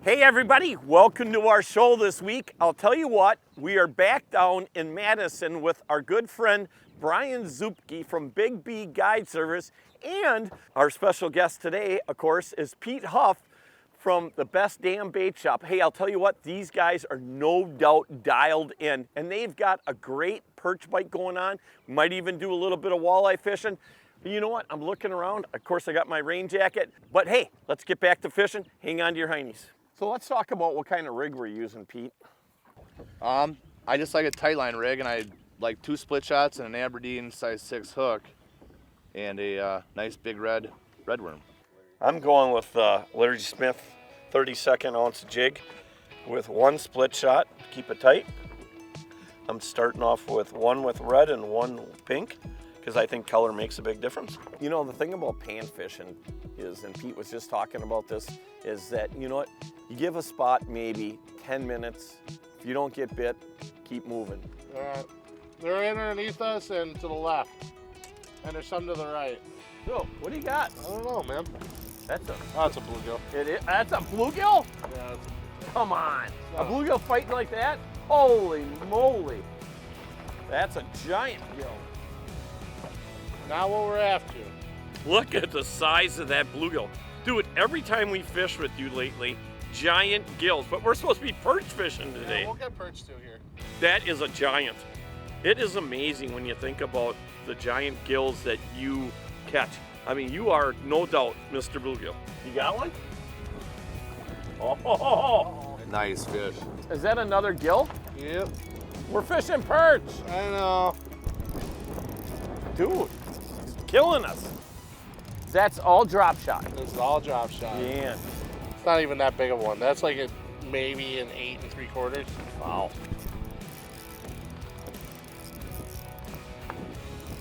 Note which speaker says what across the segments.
Speaker 1: Hey everybody, welcome to our show this week. I'll tell you what, we are back down in Madison with our good friend Brian Zupke from Big B Guide Service, and our special guest today, of course, is Pete Huff from the Best Damn Bait Shop. Hey, I'll tell you what, these guys are no doubt dialed in, and they've got a great perch bite going on. Might even do a little bit of walleye fishing. But you know what, I'm looking around. Of course, I got my rain jacket, but hey, let's get back to fishing. Hang on to your heinies. So let's talk about what kind of rig we're using, Pete.
Speaker 2: I just like a tight line rig, and I like 2 split shots and an Aberdeen size 6 hook and a nice big red worm.
Speaker 1: I'm going with Larry Smith 32nd ounce jig with 1 split shot, keep it tight. I'm starting off with 1 with red and 1 pink, because I think color makes a big difference. You know, the thing about pan fishing is, and Pete was just talking about this, is that, you know what, you give a spot maybe 10 minutes. If you don't get bit, keep moving.
Speaker 3: They're underneath us and to the left. And there's some to the right.
Speaker 1: So, what do you got?
Speaker 3: I don't know, man.
Speaker 1: That's a
Speaker 3: bluegill.
Speaker 1: It is. That's a bluegill?
Speaker 3: Yeah,
Speaker 1: Come on. A bluegill fighting like that? Holy moly. That's a giant gill.
Speaker 3: not what we're after.
Speaker 1: Look at the size of that bluegill. Dude, every time we fish with you lately, giant gills, but we're supposed to be perch fishing today.
Speaker 3: Yeah, we'll get perch too here.
Speaker 1: That is a giant. It is amazing when you think about the giant gills that you catch. I mean, you are no doubt Mr. Bluegill. You got one? Oh,
Speaker 2: Nice fish.
Speaker 1: is that another gill?
Speaker 3: Yep.
Speaker 1: We're fishing perch.
Speaker 3: I know.
Speaker 1: Dude, he's killing us. That's all drop shot.
Speaker 3: This is all drop shot.
Speaker 1: Yeah.
Speaker 3: It's not even that big of one. That's like maybe an 8 3/4.
Speaker 1: Wow.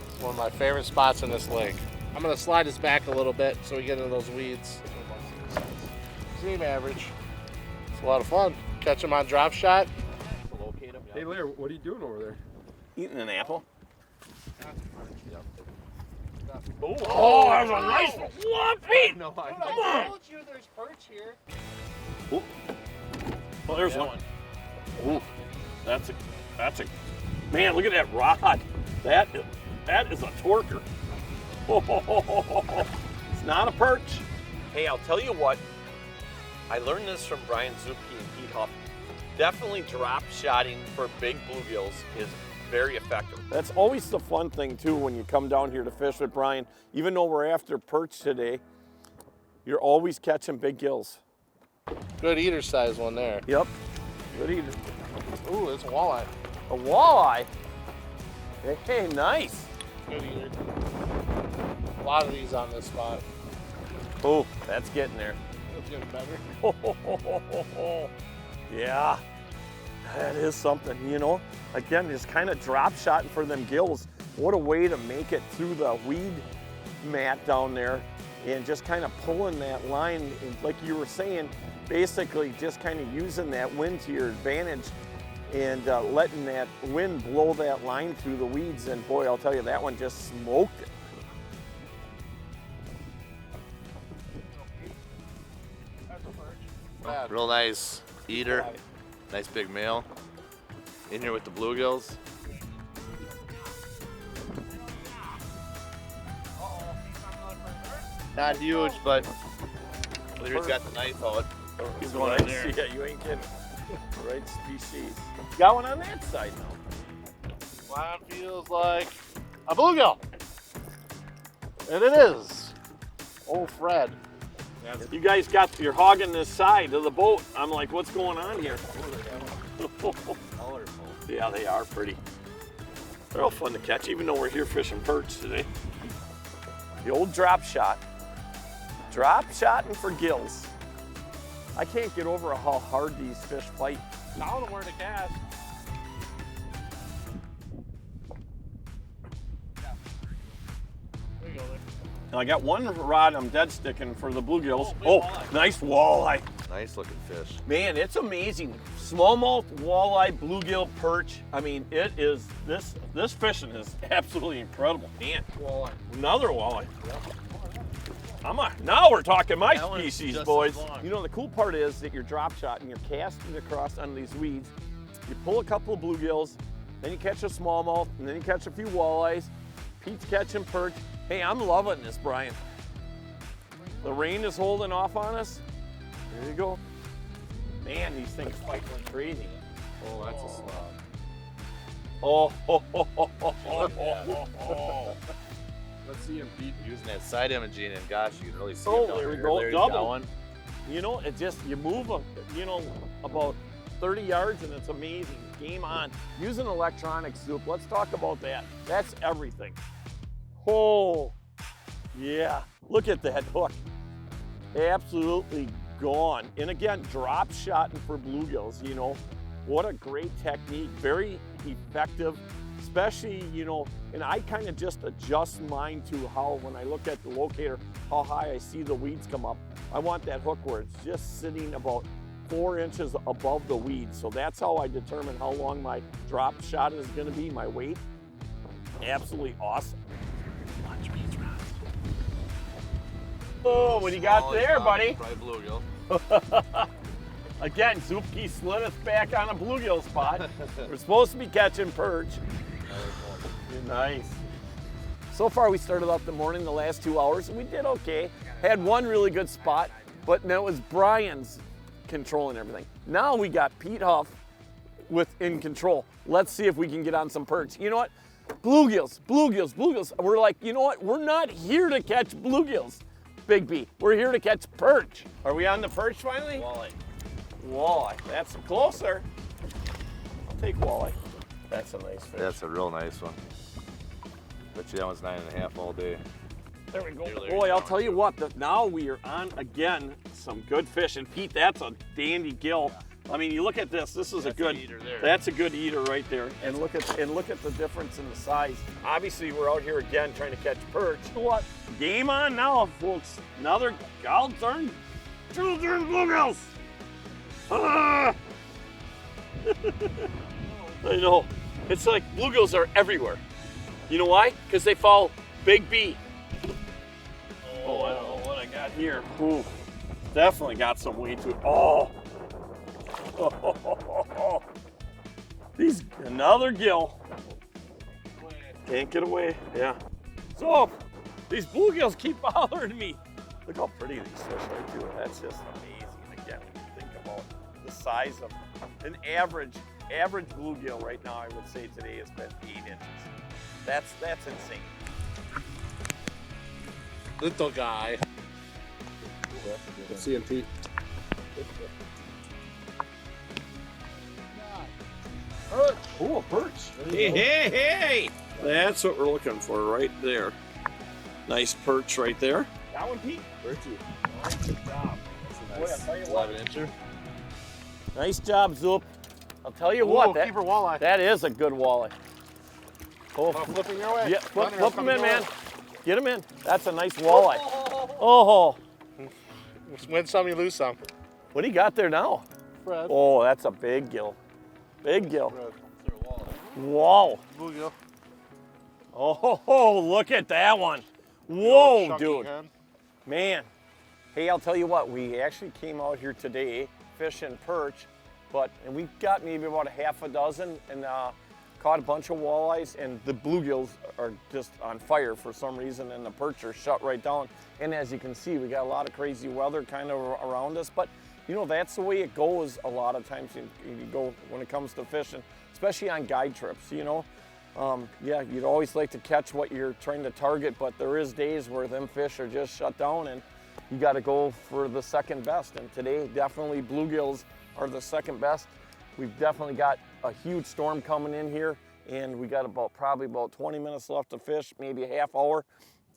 Speaker 3: It's one of my favorite spots in this lake. I'm gonna slide this back a little bit so we get into those weeds. Dream average. It's a lot of fun. Catch them on drop shot.
Speaker 4: Hey Larry, what are you doing over there?
Speaker 1: Eating an apple.
Speaker 3: Oh,
Speaker 1: that was a nice one. What, Pete?
Speaker 3: No,
Speaker 1: Come on.
Speaker 3: I told you there's perch here.
Speaker 1: Ooh. Oh, there's one. Ooh, that's a, man, look at that rod. That is a torker. It's not a perch. Hey, I'll tell you what, I learned this from Brian Zupke and Pete Huff. Definitely drop shotting for big bluegills is very effective. That's always the fun thing too when you come down here to fish with Brian. Even though we're after perch today, you're always catching big gills.
Speaker 3: Good eater size one there.
Speaker 1: Yep, good eater.
Speaker 3: Ooh, it's a walleye.
Speaker 1: A walleye? Hey, nice.
Speaker 3: Good eater. A lot of these on this spot.
Speaker 1: Oh, that's getting there.
Speaker 3: It's getting better.
Speaker 1: Yeah, that is something, you know. Again, just kind of drop shotting for them gills. What a way to make it through the weed mat down there and just kind of pulling that line, like you were saying, basically just kind of using that wind to your advantage and letting that wind blow that line through the weeds. And boy, I'll tell you, that one just smoked it.
Speaker 2: Real nice eater. Nice big male. In here with the bluegills. Not huge, but Larry's got the knife out.
Speaker 1: He's going in there. Yeah, you ain't kidding. Right species. Got one on that side now.
Speaker 3: Line feels like a bluegill. And it is. Oh, Fred.
Speaker 1: You guys you're hogging this side of the boat. I'm like, what's going on here? Yeah, they are pretty. They're all fun to catch, even though we're here fishing perch today. The old drop shot. Drop shotting for gills. I can't get over how hard these fish fight.
Speaker 3: Tell them where to cast. There you go.
Speaker 1: And I got one rod I'm dead sticking for the bluegills.
Speaker 3: Oh,
Speaker 1: Oh, nice walleye.
Speaker 2: Nice looking fish.
Speaker 1: Man, it's amazing. Smallmouth, walleye, bluegill, perch. I mean, it is, this fishing is absolutely incredible. Man,
Speaker 3: Walleye.
Speaker 1: another walleye. Now we're talking my
Speaker 2: That one's
Speaker 1: species,
Speaker 2: just as
Speaker 1: boys.
Speaker 2: long.
Speaker 1: You know, the cool part is that you're drop shot and you're casting across under these weeds. You pull a couple of bluegills, then you catch a smallmouth, and then you catch a few walleyes. Pete's catching perch. Hey, I'm loving this, Brian. The rain is holding off on us. There you go. Man, these things fight like crazy.
Speaker 4: Oh, that's a slog.
Speaker 1: Oh, ho, ho, ho, ho, ho, ho, ho.
Speaker 4: Let's see him beat.
Speaker 2: Using that side imaging, and gosh, you can really see
Speaker 1: Oh,
Speaker 2: him down
Speaker 1: there we
Speaker 2: there.
Speaker 1: go,
Speaker 2: There's
Speaker 1: double.
Speaker 2: that one.
Speaker 1: You know, it just, you move them, you know, about 30 yards and it's amazing. Game on. Using electronics, Zoop, let's talk about that. That's everything. Oh, yeah. Look at that hook. Absolutely gone. And again, drop shotting for bluegills, you know. What a great technique. Very effective, especially, you know, and I kind of just adjust mine to how, when I look at the locator, how high I see the weeds come up. I want that hook where it's just sitting about 4 inches above the weeds. So that's how I determine how long my drop shot is going to be, my weight. Absolutely awesome. Watch these rods. Oh, what do you got there, buddy?
Speaker 2: Probably bluegill.
Speaker 1: Again, Zoopke slid us back on a bluegill spot. We're supposed to be catching perch. Nice. So far, we started off the morning, the last 2 hours, and we did okay. Had one really good spot, but that was Brian's controlling everything. Now we got Pete Huff in control. Let's see if we can get on some perch. You know what? Bluegills, bluegills, bluegills. We're like, you know what? We're not here to catch bluegills, Big B. We're here to catch perch. Are we on the perch finally?
Speaker 2: Walleye.
Speaker 1: Walleye. That's closer. I'll take walleye. That's a nice fish.
Speaker 2: That's a real nice one. Bet you that one's 9.5 all day.
Speaker 1: There we go.
Speaker 2: There
Speaker 1: Boy, I'll
Speaker 2: down,
Speaker 1: tell you
Speaker 2: too.
Speaker 1: what, now we are on again some good fish. And Pete, that's a dandy gill. I mean, you look at this. This is
Speaker 2: That's
Speaker 1: a good
Speaker 2: an eater there.
Speaker 1: That's a good eater right there. And look at the difference in the size. Obviously, we're out here again trying to catch perch. You know what? Game on now, folks. Another children bluegills. Ah! I know. It's like bluegills are everywhere. You know why? Because they follow Big B. Oh, I don't know what I got here. Ooh, definitely got some weight to it. Oh. Another gill. Can't get away. Yeah. So, these bluegills keep bothering me. Look how pretty these fish are too. That's just amazing. Again, when you think about the size of an average bluegill right now, I would say today has been 8 inches. That's insane.
Speaker 3: Little guy.
Speaker 4: Let's see him, Pete.
Speaker 1: Perch. Oh, a perch. Hey. That's what we're looking for right there. Nice perch right there. That one, Pete? Perchy. Good job. Boy, I'll tell you what.
Speaker 2: 11 incher.
Speaker 1: Nice job, Zoop. I'll tell you
Speaker 3: Ooh,
Speaker 1: what,
Speaker 3: keeper walleye.
Speaker 1: that is a good walleye. Oh,
Speaker 3: Flipping your way.
Speaker 1: yeah, flip
Speaker 3: Running,
Speaker 1: him in,
Speaker 3: coming
Speaker 1: man.
Speaker 3: your way.
Speaker 1: Get him in. That's a nice walleye. Oh,
Speaker 3: Win some, you lose some.
Speaker 1: what do you got there now?
Speaker 3: Fred.
Speaker 1: Oh, that's a big gill. Big gill.
Speaker 3: Fred.
Speaker 1: Wow.
Speaker 3: Bluegill.
Speaker 1: Oh, look at that one. Whoa,
Speaker 3: Chunky
Speaker 1: dude.
Speaker 3: head.
Speaker 1: Man. Hey, I'll tell you what, we actually came out here today fishing perch, and we got maybe about a half a dozen and caught a bunch of walleyes, and the bluegills are just on fire for some reason, and the perch are shut right down. And as you can see, we got a lot of crazy weather kind of around us, but you know, that's the way it goes a lot of times you go when it comes to fishing, especially on guide trips, you know. Yeah, you'd always like to catch what you're trying to target, but there is days where them fish are just shut down and you got to go for the second best. And today, definitely bluegills are the second best. We've definitely got a huge storm coming in here, and we got probably about 20 minutes left to fish, maybe a half hour.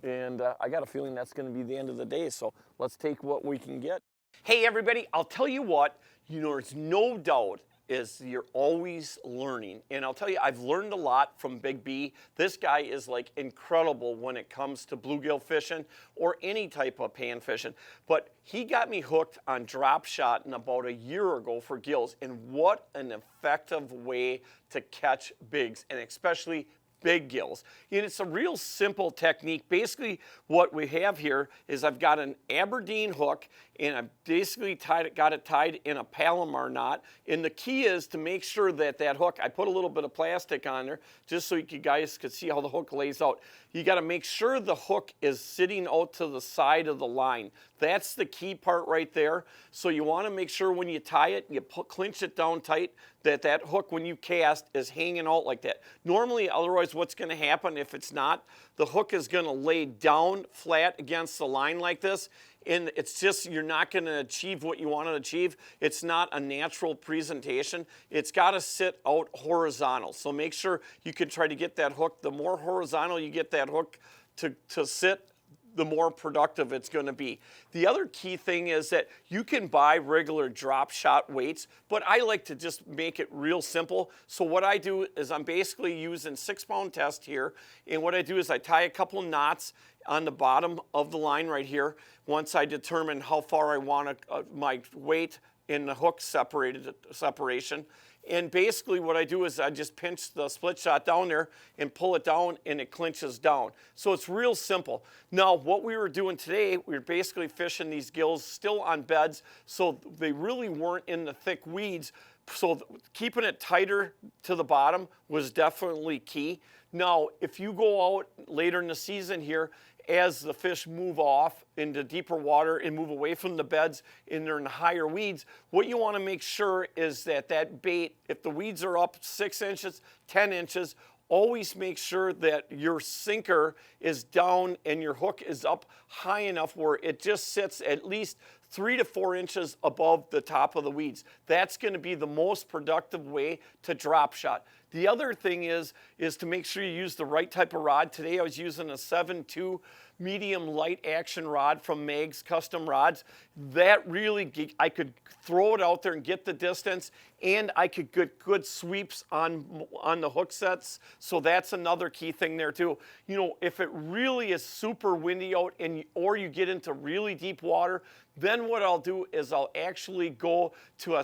Speaker 1: And I got a feeling that's going to be the end of the day. So let's take what we can get. Hey, everybody, I'll tell you what, you know, there's no doubt is you're always learning. And I'll tell you, I've learned a lot from Big B. This guy is like incredible when it comes to bluegill fishing or any type of pan fishing. But he got me hooked on drop shotting about a year ago for gills. And what an effective way to catch bigs, and especially big gills. And it's a real simple technique. Basically, what we have here is I've got an Aberdeen hook, and I've basically got it tied in a Palomar knot. And the key is to make sure that that hook, I put a little bit of plastic on there just so you guys could see how the hook lays out. You got to make sure the hook is sitting out to the side of the line. That's the key part right there. So you want to make sure when you tie it, you clinch it down tight, that that hook when you cast is hanging out like that. Normally, otherwise what's going to happen if it's not, the hook is going to lay down flat against the line like this, and it's just, you're not going to achieve what you want to achieve. It's not a natural presentation. It's got to sit out horizontal. So make sure you can try to get that hook. The more horizontal you get that hook to sit, the more productive it's going to be. The other key thing is that you can buy regular drop shot weights, but I like to just make it real simple. So what I do is I'm basically using 6-pound test here, and what I do is I tie a couple knots on the bottom of the line right here. Once I determine how far I want my weight in the hook separation. And basically what I do is I just pinch the split shot down there and pull it down, and it clinches down. So it's real simple. Now what we were doing today, we were basically fishing these gills still on beds, so they really weren't in the thick weeds. So keeping it tighter to the bottom was definitely key. Now if you go out later in the season here, as the fish move off into deeper water and move away from the beds and they're in higher weeds, what you want to make sure is that that bait, if the weeds are up 6 inches, 10 inches, always make sure that your sinker is down and your hook is up high enough where it just sits at least 3 to 4 inches above the top of the weeds. That's going to be the most productive way to drop shot. The other thing is to make sure you use the right type of rod. Today I was using a 7.2 medium light action rod from Meg's Custom Rods. That really, I could throw it out there and get the distance, and I could get good sweeps on the hook sets. So that's another key thing there too. You know, if it really is super windy out or you get into really deep water, then what I'll do is I'll actually go to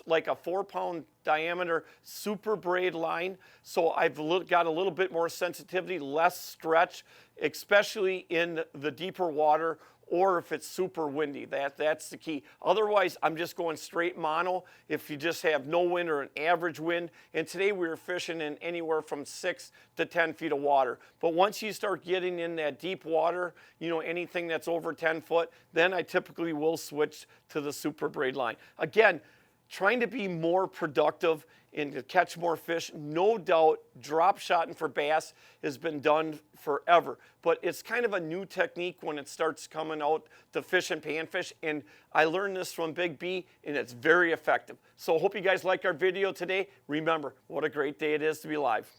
Speaker 1: like a 4-pound diameter super braid line. So I've got a little bit more sensitivity, less stretch, especially in the deeper water or if it's super windy. That's the key. Otherwise, I'm just going straight mono if you just have no wind or an average wind. And today we were fishing in anywhere from 6 to 10 feet of water. But once you start getting in that deep water, you know, anything that's over 10 foot, then I typically will switch to the super braid line. Again, trying to be more productive and to catch more fish. No doubt drop shotting for bass has been done forever, but it's kind of a new technique when it starts coming out to fish and panfish, and I learned this from Big B, and it's very effective. So hope you guys like our video today. Remember, what a great day it is to be live.